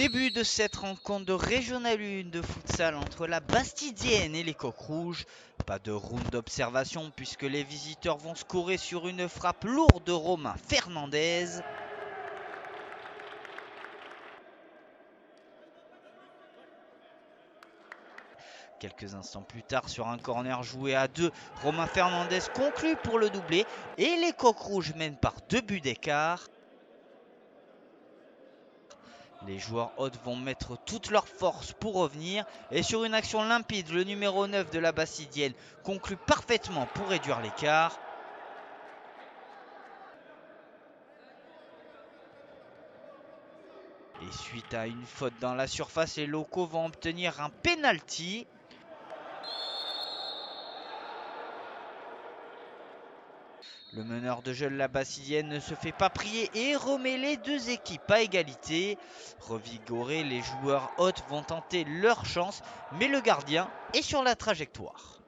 Début de cette rencontre de Régional 1 de futsal entre la Bastidienne et les Coqs Rouges. Pas de round d'observation puisque les visiteurs vont scorer sur une frappe lourde de Romain Fernandez. Quelques instants plus tard, sur un corner joué à 2, Romain Fernandez conclut pour le doublé et les Coqs Rouges mènent par 2 buts d'écart. Les joueurs hôtes vont mettre toute leur force pour revenir et sur une action limpide, le numéro 9 de la Bastidienne conclut parfaitement pour réduire l'écart. Et suite à une faute dans la surface, les locaux vont obtenir un penalty. Le meneur de jeu de la Bastidienne ne se fait pas prier et remet les deux équipes à égalité. Revigorés, les joueurs hôtes vont tenter leur chance, mais le gardien est sur la trajectoire.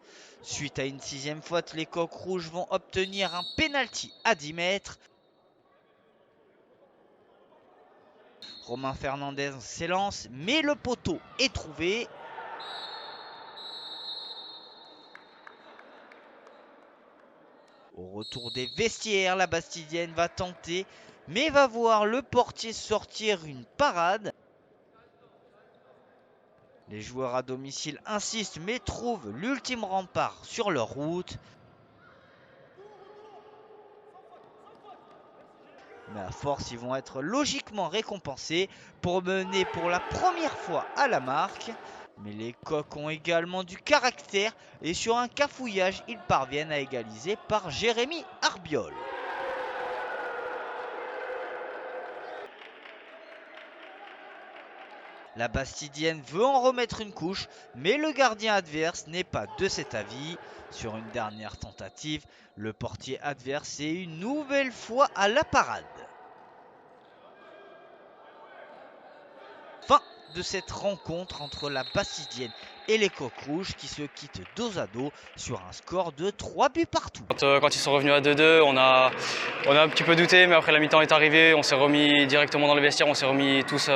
Suite à une 6e faute, les Coqs Rouges vont obtenir un penalty à 10 mètres. Romain Fernandez s'élance, mais le poteau est trouvé. Au retour des vestiaires, la Bastidienne va tenter, mais va voir le portier sortir une parade. Les joueurs à domicile insistent, mais trouvent l'ultime rempart sur leur route. Mais à force, ils vont être logiquement récompensés pour mener pour la première fois à la marque. Mais les Coqs ont également du caractère et sur un cafouillage, ils parviennent à égaliser par Jérémy Arbiol. La Bastidienne veut en remettre une couche, mais le gardien adverse n'est pas de cet avis. Sur une dernière tentative, le portier adverse est une nouvelle fois à la parade. Fin de cette rencontre entre la Bastidienne et les Coqs Rouges qui se quittent dos à dos sur un score de 3 buts partout. Quand ils sont revenus à 2-2, on a un petit peu douté, mais après la mi-temps est arrivée, on s'est remis directement dans le vestiaire, on s'est remis tous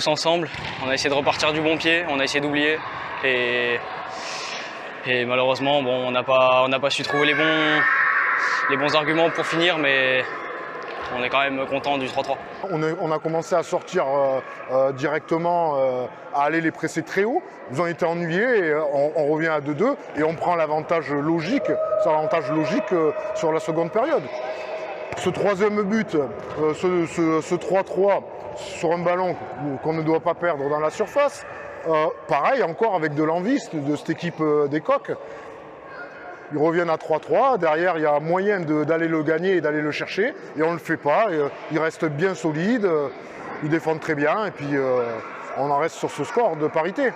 ensemble. On a essayé de repartir du bon pied, on a essayé d'oublier et malheureusement bon, on n'a pas su trouver les bons arguments pour finir, mais on est quand même content du 3-3. On a commencé à sortir directement, à aller les presser très haut. Ils ont été ennuyés et on revient à 2-2 et on prend l'avantage logique, sur la seconde période. Ce troisième but, ce 3-3 sur un ballon qu'on ne doit pas perdre dans la surface, pareil encore avec de l'envie de cette équipe des Coqs. Ils reviennent à 3-3, derrière il y a moyen d'aller le gagner et d'aller le chercher, et on ne le fait pas, ils restent bien solides, ils défendent très bien, et puis on en reste sur ce score de parité.